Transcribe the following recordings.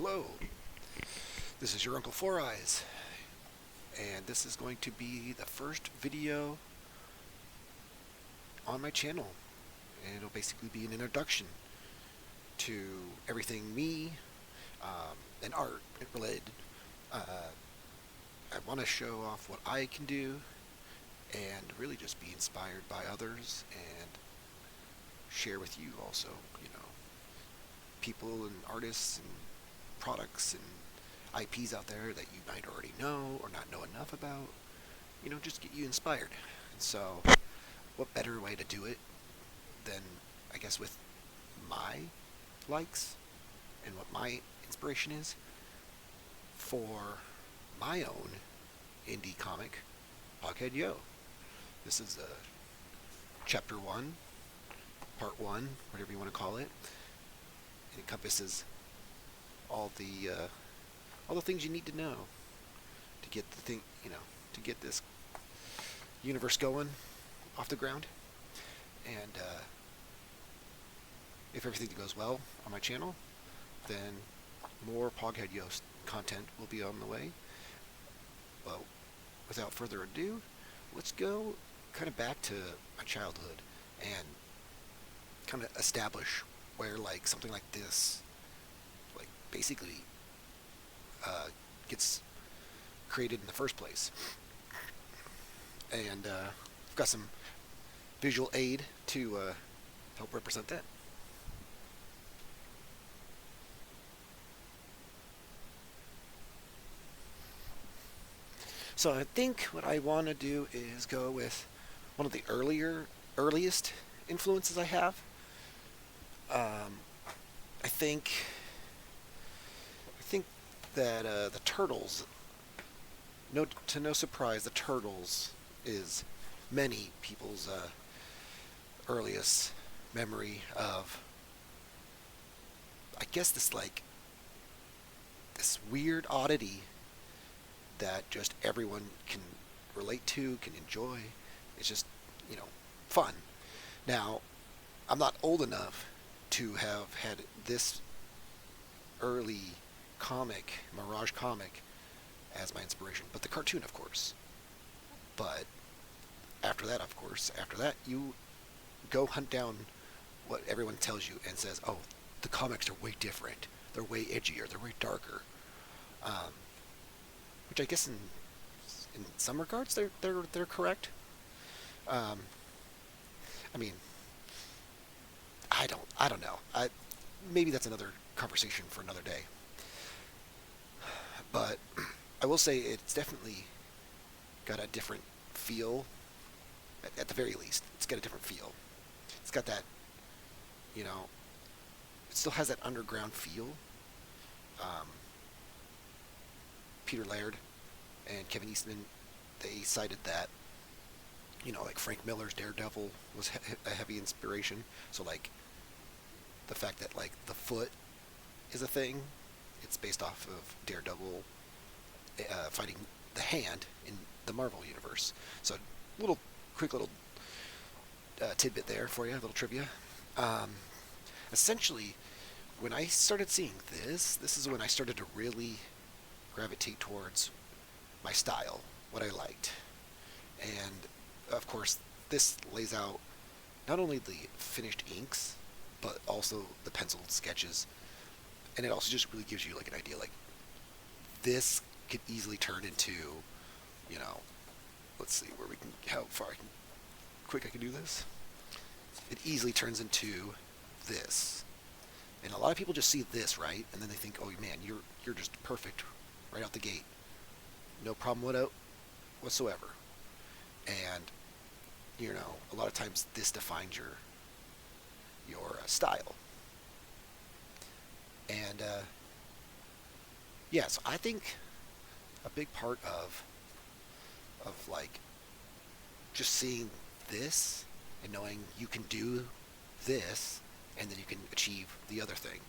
Hello, this is your Uncle Foureyes, and this is going to be the first video on my channel, and it'll basically be an introduction to everything me and art related. I want to show off what I can do and really just be inspired by others and share with you also, people and artists and products and IPs out there that you might already know or not know enough about, just get you inspired. And so, what better way to do it than, I guess, with my likes and what my inspiration is for my own indie comic, Hoghead Yo. This is chapter 1, part 1, whatever you want to call it. It encompasses all the things you need to know to get to get this universe going off the ground. And if everything goes well on my channel, then more Poghead Yoast content will be on the way. But without further ado, let's go kind of back to my childhood and kind of establish where something like this basically gets created in the first place. And I've got some visual aid to help represent that. So I think what I want to do is go with one of the earliest influences I have. I think that the Turtles, to no surprise, the Turtles is many people's earliest memory of, I guess, this weird oddity that just everyone can relate to, can enjoy. It's just, fun. Now, I'm not old enough to have had this early Mirage comic, as my inspiration, but the cartoon, of course. But after that, you go hunt down what everyone tells you and says, oh, the comics are way different. They're way edgier. They're way darker. Which I guess in some regards they're correct. I mean, I don't know. Maybe that's another conversation for another day. But I will say it's definitely got a different feel. At the very least, it's got a different feel. It's got that, it still has that underground feel. Peter Laird and Kevin Eastman, they cited that, Frank Miller's Daredevil was a heavy inspiration. So, the fact that, the foot is a thing, it's based off of Daredevil fighting the Hand in the Marvel Universe. So, quick little tidbit there for you, a little trivia. Essentially, when I started seeing this is when I started to really gravitate towards my style, what I liked. And, of course, this lays out not only the finished inks, but also the penciled sketches. And it also just really gives you, an idea, this could easily turn into, let's see how quick I can do this. It easily turns into this. And a lot of people just see this, right? And then they think, oh man, you're just perfect right out the gate. No problem whatsoever. And, a lot of times this defines your style. And, so I think a big part of just seeing this and knowing you can do this and then you can achieve the other thing,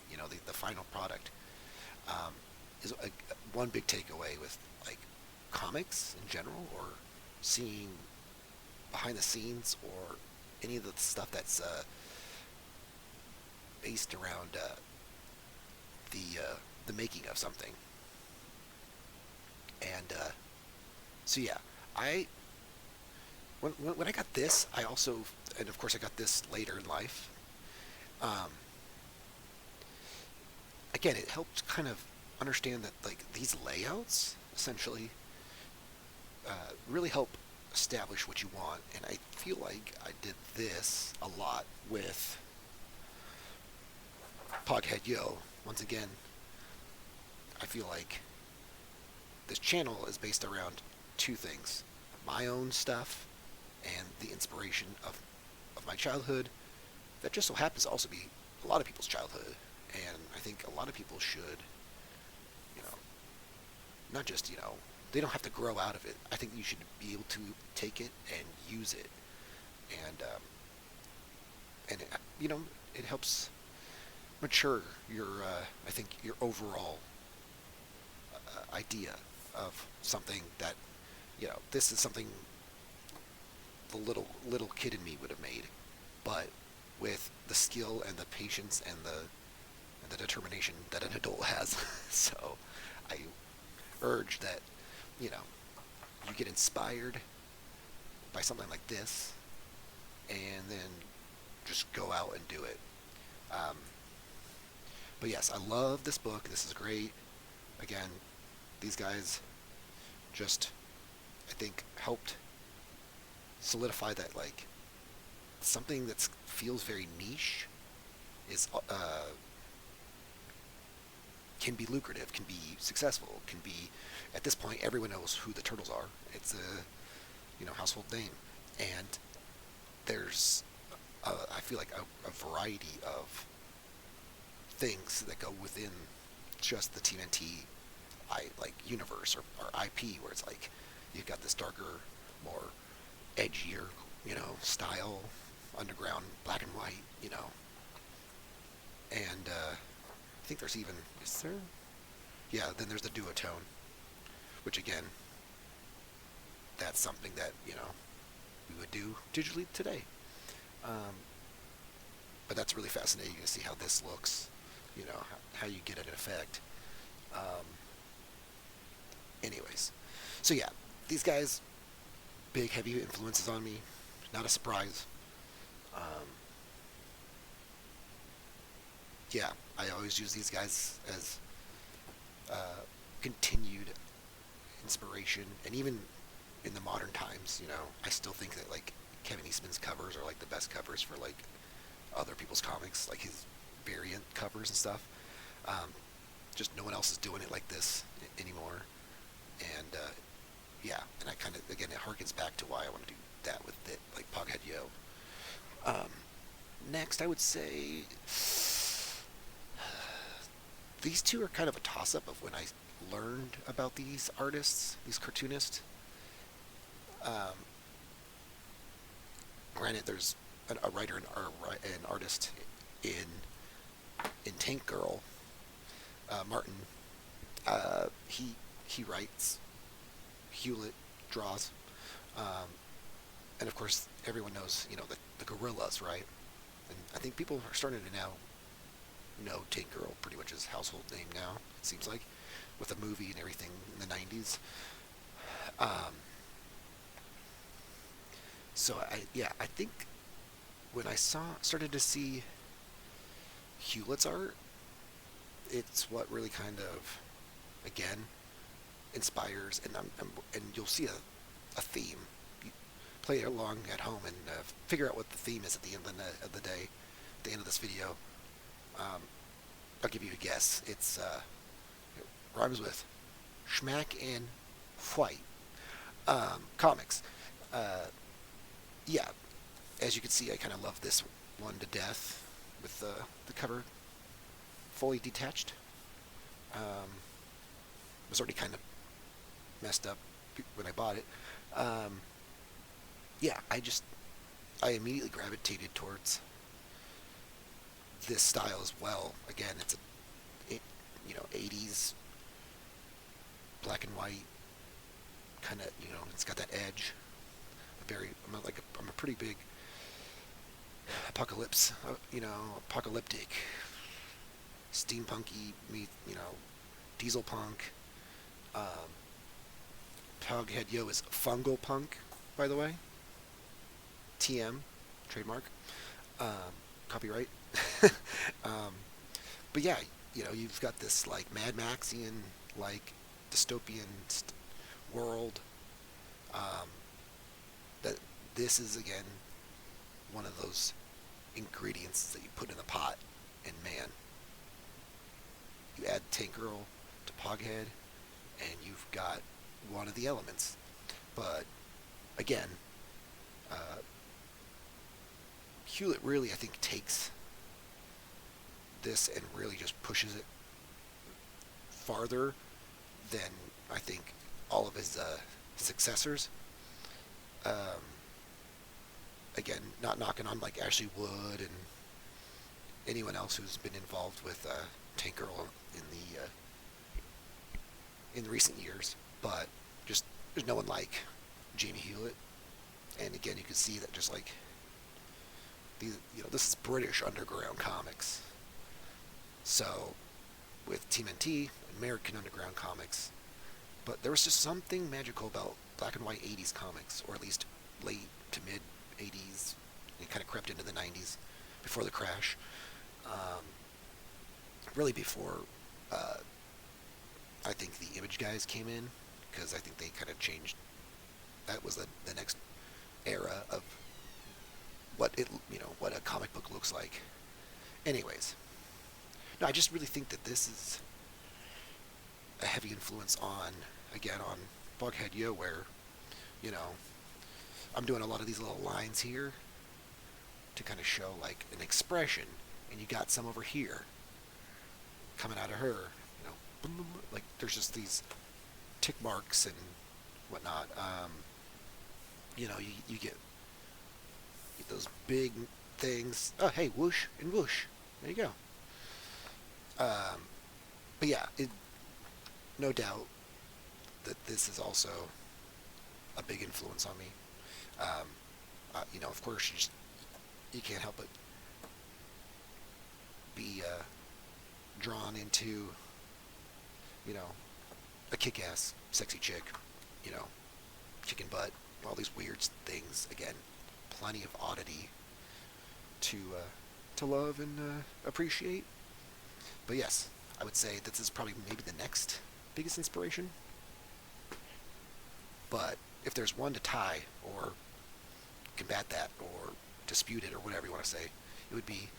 the final product, is one big takeaway with comics in general, or seeing behind the scenes, or any of the stuff that's based around the the making of something. And so yeah, I when I got this, I also, and of course I got this later in life. Um, Again, it helped kind of understand that like these layouts essentially really help establish what you want. And I feel like I did this a lot with Poghead Yo. Once again, I feel like this channel is based around two things: my own stuff and the inspiration of my childhood. That just so happens to also be a lot of people's childhood. And I think a lot of people should, you know, not just, they don't have to grow out of it. I think you should be able to take it and use it. And, and it helps mature your, I think, your overall idea of something that, this is something the little kid in me would have made, but with the skill and the patience and the determination that an adult has. So I urge that, you get inspired by something like this and then just go out and do it. Um, but yes, I love this book. This is great. Again, these guys just, I think, helped solidify that, like, something that feels very niche is can be lucrative, can be successful, can be, at this point, everyone knows who the Turtles are. It's a, household name. And there's, I feel like a variety of things that go within just the TMNT universe or IP, where it's like, you've got this darker, more edgier, style, underground, black and white, and I think there's even, is there? Yeah, then there's the duotone, which again, that's something that, we would do digitally today. Um, but that's really fascinating to see how this looks, how you get an effect. Um, Anyways, so yeah, these guys, big, heavy influences on me. Not a surprise. Um, yeah, I always use these guys as continued inspiration, and even in the modern times, I still think that like Kevin Eastman's covers are like the best covers for like other people's comics, like his variant covers and stuff. Um, just no one else is doing it like this anymore, and yeah, and I kind of, again, it harkens back to why I want to do that with it, like Poghead Yo. Um, Next, I would say these two are kind of a toss-up of when I learned about these artists, these cartoonists. Um, Granted, there's a writer and an artist in Tank Girl, Martin. He writes, Hewlett draws, um, and of course everyone knows the Gorillas, right? And I think people are starting to now know Tank Girl pretty much as household name now. It seems like, with the movie and everything in the '90s. Um, so I think when I started to see Hewlett's art, it's what really kind of, again, inspires, and and you'll see a theme. You play along at home and figure out what the theme is at the end of the day, at the end of this video. Um, I'll give you a guess. It rhymes with schmack and white. Comics. Yeah, as you can see, I kind of love this one to death, with the cover fully detached. It was already kind of messed up when I bought it. Yeah, I immediately gravitated towards this style as well. Again, it's 80s black and white kind of, it's got that edge. I'm a pretty big apocalyptic, steampunky, Diesel Punk. Um, Pughead Yo is Fungal Punk, by the way. TM, trademark. Um, Copyright. um, but yeah, you've got this like Mad Maxian, like dystopian world. Um, that this is again one of those ingredients that you put in the pot, and man, you add Tank Girl to Poghead, and you've got one of the elements. But again, uh, Hewlett really, I think, takes this and really just pushes it farther than I think all of his successors. Um, Again, not knocking on like Ashley Wood and anyone else who's been involved with Tank Girl in the recent years, but just there's no one like Jamie Hewlett. And again, you can see that just like these, this is British underground comics. So with TMNT, American underground comics, but there was just something magical about black and white 80s comics, or at least late to mid 80s. It kind of crept into the 90s before the crash. Um, really before I think the Image guys came in, because I think they kind of changed. That was the next era of what a comic book looks like. Anyways, no, I just really think that this is a heavy influence on Bughead Yo, where you know I'm doing a lot of these little lines here to kind of show like an expression, and you got some over here coming out of her, like there's just these tick marks and whatnot. You get those big things. Oh, hey, whoosh and whoosh. There you go. But yeah, no doubt that this is also a big influence on me. Of course, you can't help but be drawn into, a kick-ass, sexy chick, kicking butt, all these weird things. Again, plenty of oddity to love and appreciate. But yes, I would say this is probably maybe the next biggest inspiration. But if there's one to tie or combat that or dispute it or whatever you want to say, it would be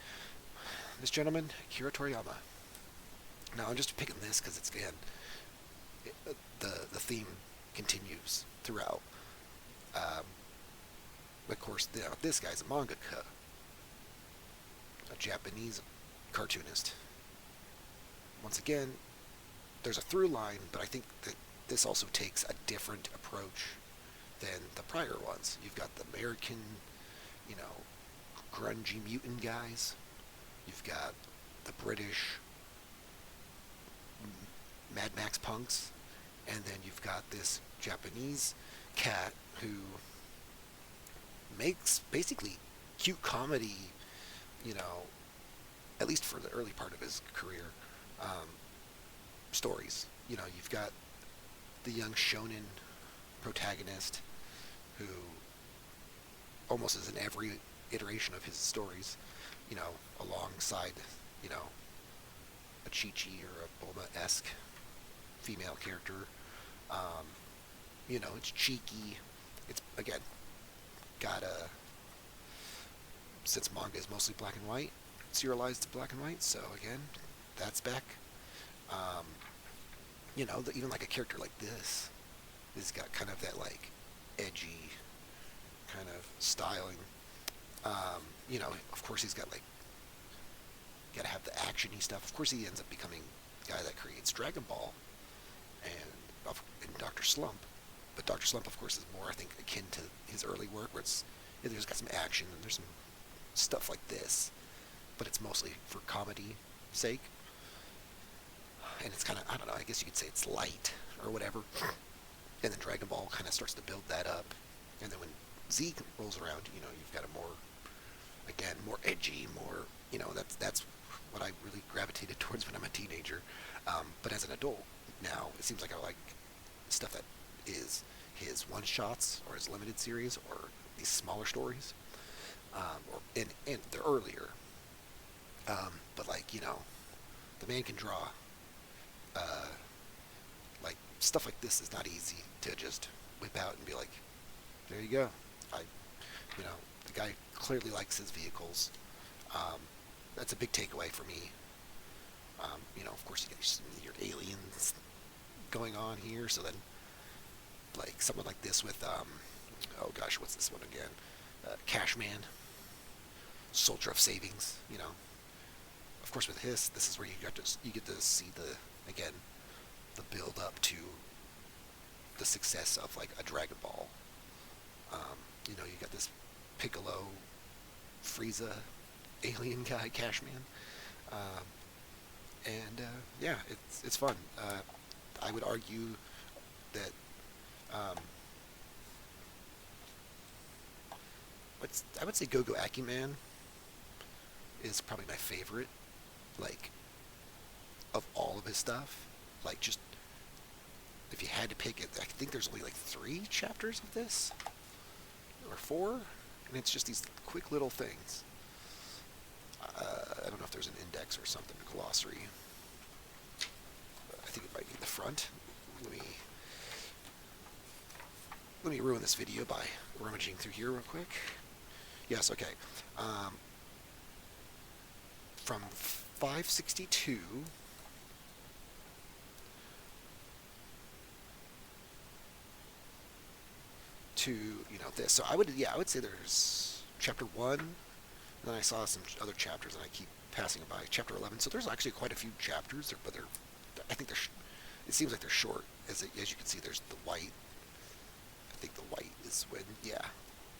this gentleman, Kira Toriyama. Now I'm just picking this because it's again the theme continues throughout. Of course, this guy's a mangaka, a Japanese cartoonist. Once again, there's a through line, but I think that this also takes a different approach than the prior ones. You've got the American, grungy mutant guys. You've got the British Mad Max punks, and then you've got this Japanese cat who makes basically cute comedy, at least for the early part of his career, stories. You've got the young shonen protagonist who almost is in every iteration of his stories, alongside, a Chi-Chi or a Bulma-esque female character. It's cheeky. It's, again, got since manga is mostly black and white, serialized to black and white, so again, that's back. Even like a character like this has got kind of that like edgy kind of styling. Of course he's got like, gotta have the actiony stuff. Of course he ends up becoming the guy that creates Dragon Ball and Dr. Slump. But Dr. Slump, of course, is more, I think, akin to his early work, where there's got some action and there's some stuff like this, but it's mostly for comedy sake. And it's kind of, I don't know, I guess you could say it's light or whatever. And then Dragon Ball kind of starts to build that up. And then when Z rolls around, you've got a more, again, more edgy, more, that's what I really gravitated towards when I'm a teenager. But as an adult now, it seems like I like stuff that is his one shots or his limited series or these smaller stories, and they're earlier. But like the man can draw. Uh, like stuff like this is not easy to just whip out and be like, there you go. I, you know, the guy clearly likes his vehicles. Um, that's a big takeaway for me. Of course, you get your aliens going on here. So then, like someone like this with, oh gosh, what's this one again? Cashman, Soldier of Savings. Of course, with this is where you get to see again the build up to the success of like a Dragon Ball. You got this Piccolo, Frieza, alien guy, Cashman, um, and yeah, it's fun. I would argue that um, I would say Go Go Akiman is probably my favorite, like of all of his stuff. Like just if you had to pick it, I think there's only like 3 chapters of this or 4, and it's just these quick little things. I don't know if there's an index or something, a glossary. I think it might be in the front. Let me let me ruin this video by rummaging through here real quick. Yes, okay. From 562 to this. So I would say there's chapter 1, and then I saw some other chapters, and I keep passing by chapter 11. So there's actually quite a few chapters, but I think it seems like they're short. As you can see, there's the white. I think the white is when,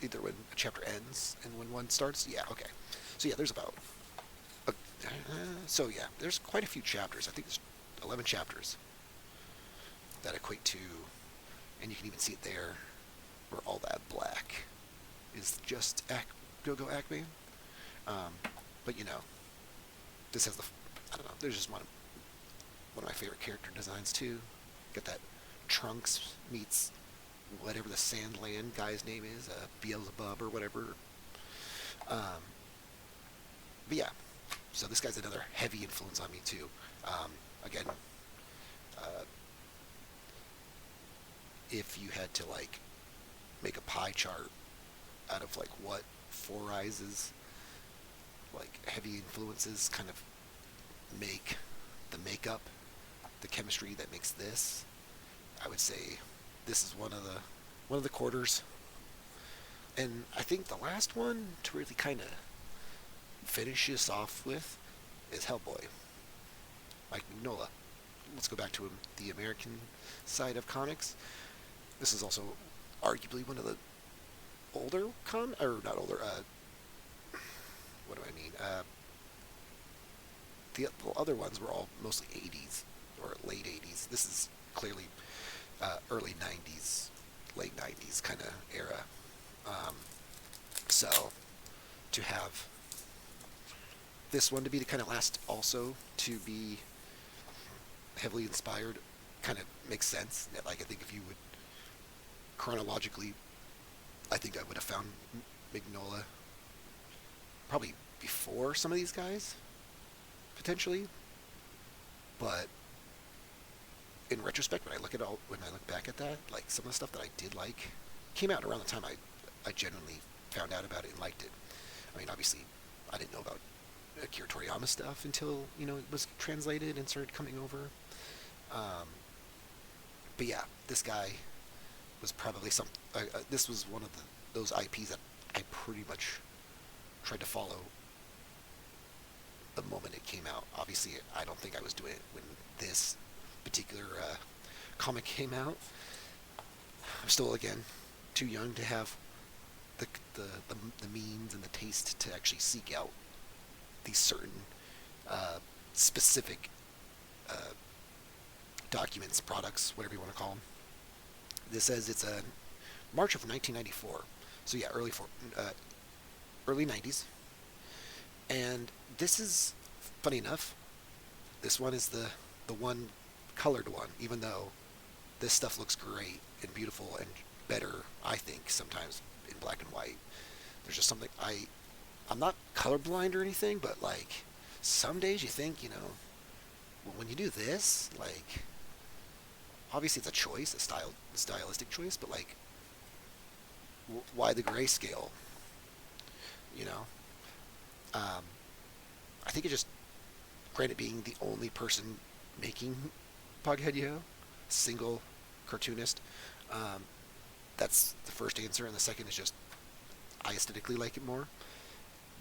either when a chapter ends and when one starts. Yeah, okay. So yeah, there's about there's quite a few chapters. I think there's 11 chapters that equate to, and you can even see it there, where all that black is just Go-Go Acme. But this has I don't know. There's just one of my favorite character designs too. Got that Trunks meets whatever the Sandland guy's name is, Beelzebub or whatever. But yeah, so this guy's another heavy influence on me too. Again, uh, if you had to like make a pie chart out of like what Foureyes' like heavy influences kind of make the makeup, the chemistry that makes this, I would say this is one of the quarters. And I think the last one to really kind of finish this off with is Hellboy, Mike Mignola. Let's go back to him, the American side of comics. This is also arguably one of the older or not older. What do I mean? The other ones were all mostly 80s or late 80s. This is clearly early 90s, late 90s kind of era. So to have this one to be the kind of last also to be heavily inspired kind of makes sense. Like I think if you would chronologically, I think I would have found Mignola probably before some of these guys, potentially. But in retrospect, when I look back at that, like some of the stuff that I did like came out around the time I genuinely found out about it and liked it. I mean, obviously, I didn't know about Akira Toriyama stuff until it was translated and started coming over. But yeah, this guy was probably this was one of those IPs that I pretty much tried to follow the moment it came out. Obviously, I don't think I was doing it when this particular comic came out. I'm still, again, too young to have the means and the taste to actually seek out these certain specific documents, products, whatever you want to call them. This says it's a March of 1994, so yeah, early 90s, and this is funny enough, this one is the one colored one, even though this stuff looks great and beautiful and better, I think, sometimes in black and white. There's just something I'm not colorblind or anything, but like some days you think, when you do this, like obviously it's a choice, a stylistic choice, but like why the grayscale? You know, um, I think it just, granted, being the only person making Pughead Yo, single cartoonist, um, that's the first answer, and the second is just I aesthetically like it more.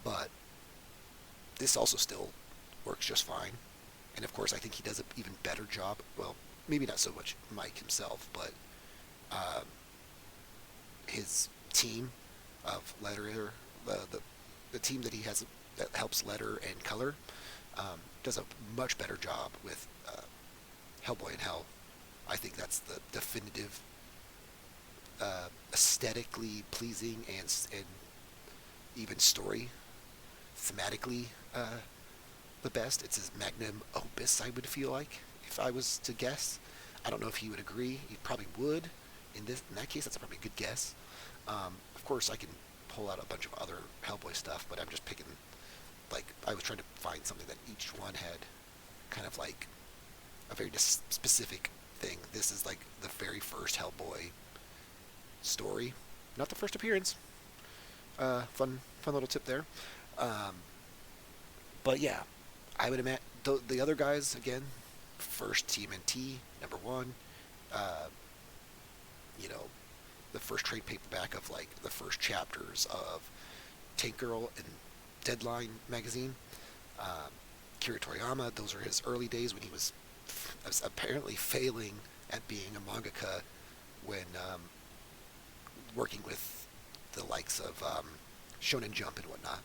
But this also still works just fine. And of course, I think he does an even better job. Well, maybe not so much Mike himself, but um, his team of letterer, the team that he has that helps letter and color, does a much better job with Hellboy in Hell. I think that's the definitive, aesthetically pleasing and even story thematically the best. It's his magnum opus, I would feel like, if I was to guess. I don't know if he would agree. He probably would. In that case, that's probably a good guess. Of course, I can pull out a bunch of other Hellboy stuff, but I'm just picking, like, I was trying to find something that each one had kind of like a very specific thing. This is like the very first Hellboy story, not the first appearance. Fun little tip there. Um, but yeah, I would imagine the other guys again. First TMNT number one. Uh, you know, the first trade paperback of like the first chapters of Tank Girl and Deadline magazine. Um, Kira Toriyama, those are his early days when he was apparently failing at being a mangaka when working with the likes of Shonen Jump and whatnot.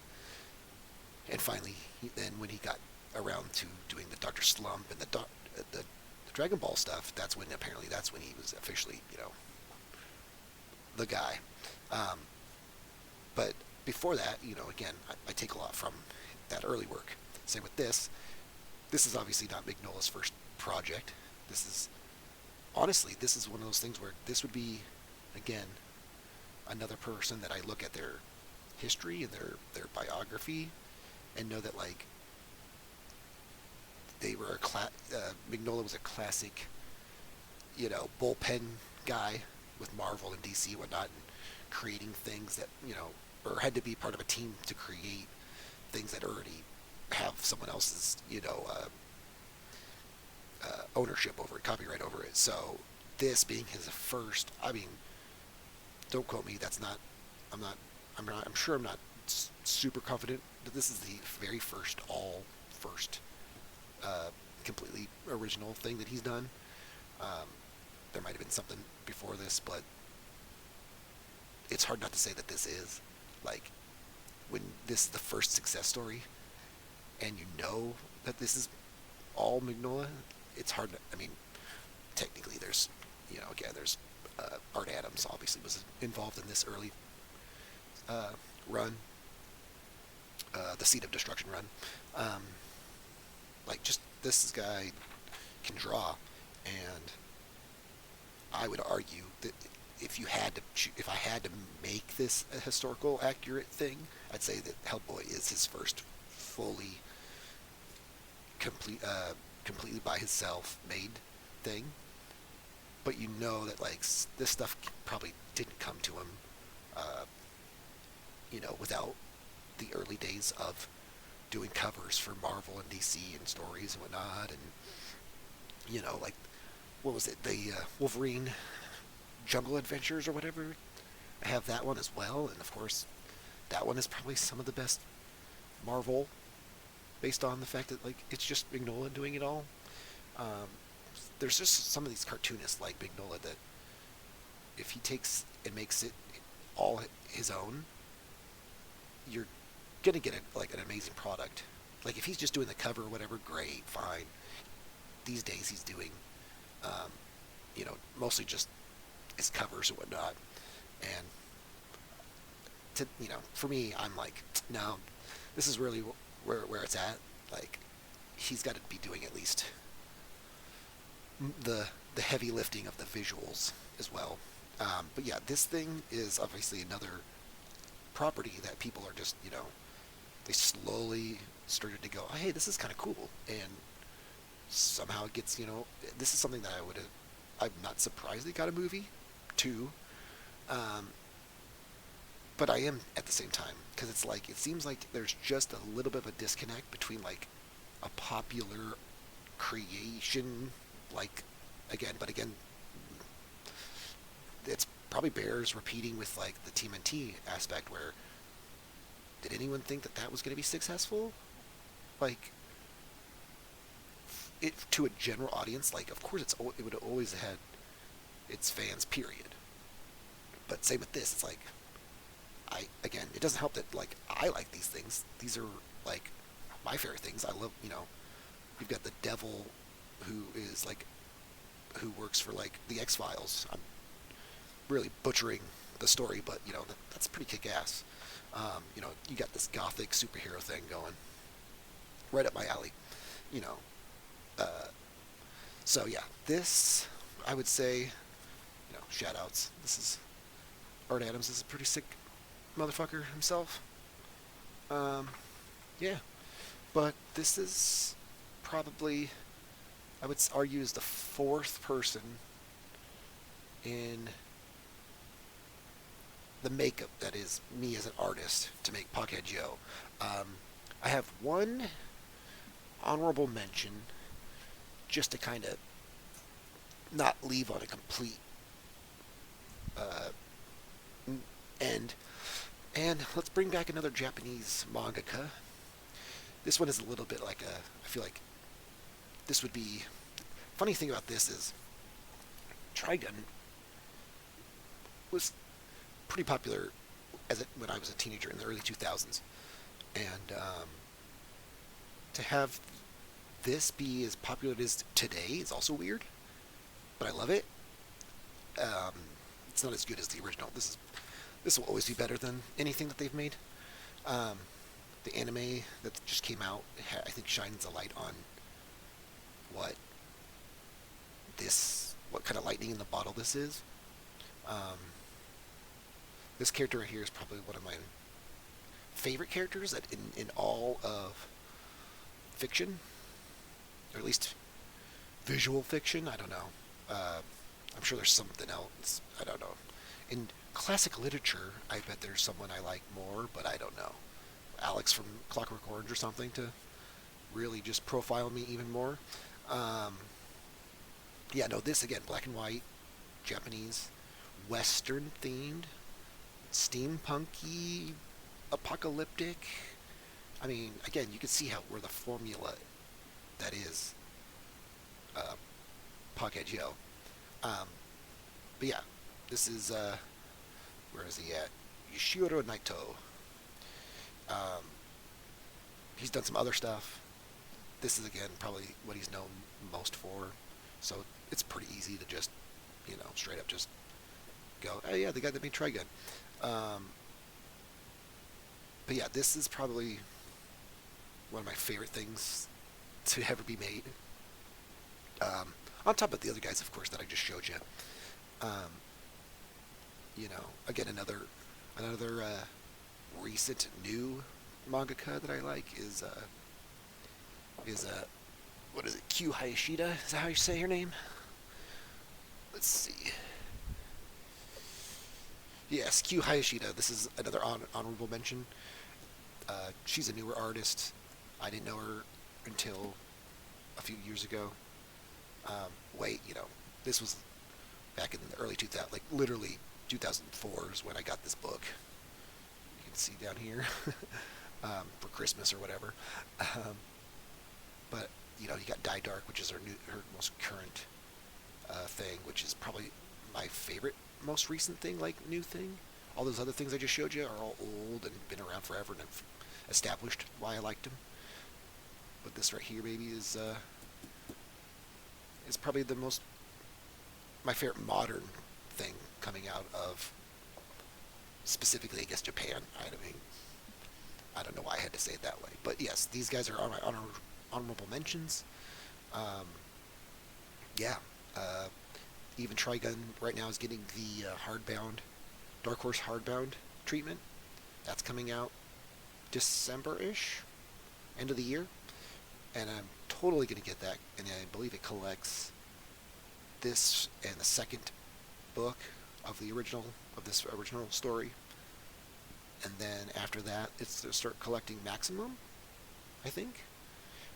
And finally, then when he got around to doing the Doctor Slump and the Dragon Ball stuff, that's when he was officially, the guy. Um, but before that, again, I take a lot from that early work. Same with this. This is obviously not Mignola's first project. This is one of those things where this would be, again, another person that I look at their history and their biography and know that, like, they were Mignola was a classic, bullpen guy with Marvel and DC and whatnot, and creating things that, or had to be part of a team to create things that already have someone else's, ownership over it, copyright over it. So this being his first, I mean, don't quote me. That's not. I'm not. I'm sure I'm not super confident that this is the very first, completely original thing that he's done. Um, there might have been something before this, but it's hard not to say that this is, like, when this is the first success story, and you know that this is all Mignola. It's hard to, I mean, technically there's, again, there's Art Adams obviously was involved in this early run, the Seed of Destruction run. Like, just this guy can draw, and I would argue that if I had to make this a historical accurate thing, I'd say that Hellboy is his first fully completely by himself made thing. But that, like, this stuff probably didn't come to him, without the early days of doing covers for Marvel and DC and stories and whatnot, and like, what was it, the Wolverine Jungle Adventures or whatever. I have that one as well, and of course, that one is probably some of the best Marvel, based on the fact that, like, it's just Mignola doing it all. Um, there's just some of these cartoonists like Mignola that, if he takes and makes it all his own, you're gonna get an amazing product. Like, if he's just doing the cover or whatever, great, fine. These days he's doing, um, mostly just his covers and whatnot. And for me, I'm like, no, this is really where it's at. Like, he's got to be doing at least the the heavy lifting of the visuals as well. But yeah, this thing is obviously another property that people are just, they slowly started to go, oh, hey, this is kind of cool, and somehow it gets, this is something that I'm not surprised they got a movie too, um, but I am at the same time, because it's like it seems like there's just a little bit of a disconnect between like a popular creation, like again, it's probably bears repeating with like the TMNT aspect where did anyone think that that was going to be successful? Like it to a general audience, like of course it would have always had its fans, period. But same with this, it's like again, it doesn't help that like I like these things. These are like my favorite things. I love, you've got the devil who is like who works for like the X Files. I'm really butchering the story, but that's pretty kick ass. You got this gothic superhero thing going right up my alley. You know, uh, so yeah, this I would say, shout outs. This is Art Adams is a pretty sick motherfucker himself. Um, yeah, but this is probably I would argue is the fourth person in the makeup that is me as an artist to make Pocket Joe. Um, I have one honorable mention just to kind of not leave on a complete uh, end. And let's bring back another Japanese mangaka. This one is a little bit like I feel like this would be. Funny thing about this is, Trigun was pretty popular when I was a teenager in the early 2000s, and to have this be as popular as it is today is also weird, but I love it. Um, it's not as good as the original. This will always be better than anything that they've made. Um, the anime that just came out, I think, shines a light on what kind of lightning in the bottle this is. Um, this character right here is probably one of my favorite characters in all of fiction, or at least visual fiction. I don't know. I'm sure there's something else. I don't know. In classic literature, I bet there's someone I like more, but I don't know. Alex from Clockwork Orange or something to really just profile me even more. Yeah, no, this again, black and white, Japanese, Western themed, steampunky, apocalyptic. I mean, again, you can see where the formula that is Pocket Joe. But yeah, this is where is he at? Yoshiro Naito. Um, he's done some other stuff. This is again probably what he's known most for. So it's pretty easy to just, straight up just go, oh yeah, the guy that made Trigun. But yeah, this is probably one of my favorite things to ever be made. On top of the other guys, of course, that I just showed you. Um, again, another recent new mangaka that I like is what is it? Q Hayashida? Is that how you say her name? Let's see. Yes, Q Hayashida. This is another honorable mention. She's a newer artist. I didn't know her until a few years ago. This was back in the early 2000s, like literally 2004 is when I got this book. You can see down here for Christmas or whatever. But you got Die Dark, which is her most current thing, which is probably my favorite, most recent thing, like new thing. All those other things I just showed you are all old and been around forever and have established why I liked them. But this right here, baby, is probably my favorite modern thing coming out of specifically, I guess, Japan. I mean, I don't know why I had to say it that way, but yes, these guys are on my honorable mentions. Um, yeah, uh, even Trigun right now is getting the hardbound, Dark Horse hardbound treatment. That's coming out December-ish, end of the year, and I'm totally going to get that. And I believe it collects this and the second book of the original of this original story, and then after that, it's to start collecting Maximum, I think.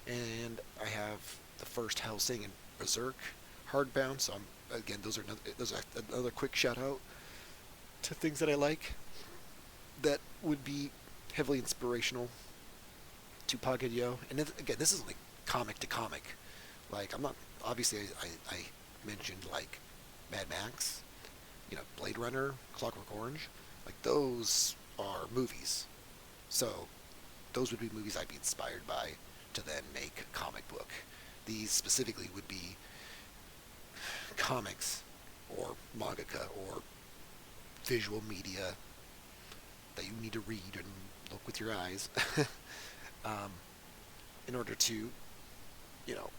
And I have the first Hellsing and Berserk hardbound. So again, those are another quick shout out to things that I like that would be heavily inspirational to Pocket Yo. And again, this is like comic to comic. Like I'm not obviously I mentioned like Mad Max, Blade Runner, Clockwork Orange, like those are movies. So those would be movies I'd be inspired by to then make a comic book. These specifically would be comics or mangaka or visual media that you need to read and look with your eyes um, in order to, you know,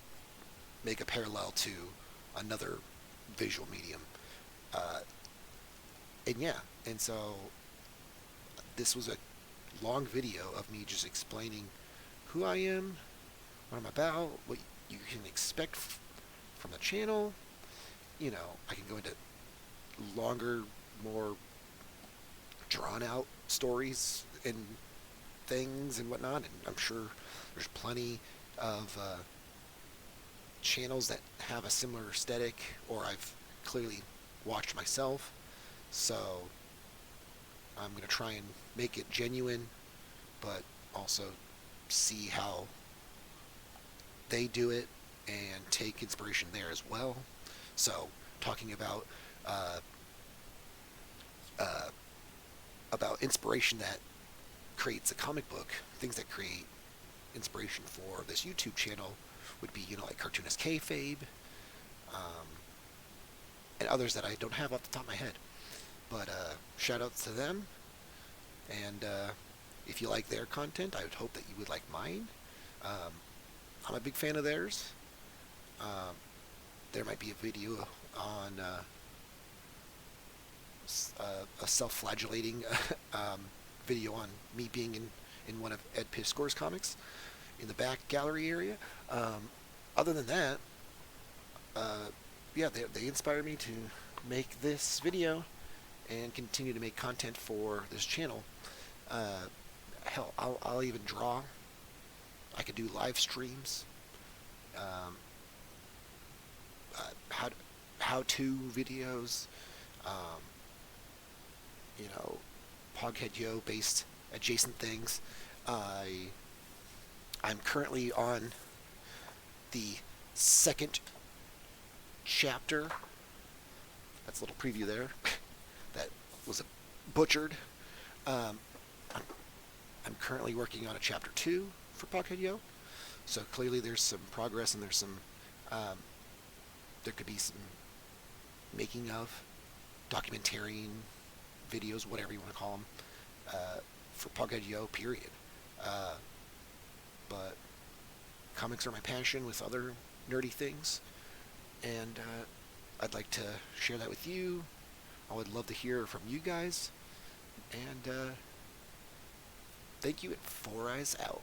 make a parallel to another visual medium. Uh, and yeah, and so this was a long video of me just explaining who I am, what I'm about, what you can expect from the channel. I can go into longer, more drawn out stories and things and whatnot, and I'm sure there's plenty of channels that have a similar aesthetic, or I've clearly watched myself. So I'm going to try and make it genuine, but also see how they do it and take inspiration there as well. So talking uh, uh, about inspiration that creates a comic book, things that create inspiration for this YouTube channel would be, like Cartoonist Kayfabe, um, and others that I don't have off the top of my head. But shout outs to them, and if you like their content, I would hope that you would like mine. Um, I'm a big fan of theirs. Um, there might be a video on a self-flagellating video on me being in one of Ed Piscor's comics in the back gallery area. Other than that, yeah, they inspired me to make this video and continue to make content for this channel. Hell, I'll even draw. I could do live streams, um, how-to videos, um, you know, Poghead Yo based adjacent things. I'm currently on the second chapter. That's a little preview there. That was butchered. Um, I'm, I'm currently working on a chapter 2 for Poghead Yo. So clearly there's some progress, and there's some there could be some making of, documentarian videos, whatever you want to call them, for Poghead Yo, period. But comics are my passion with other nerdy things, and I'd like to share that with you. I would love to hear from you guys, and thank you, and Foureyes out.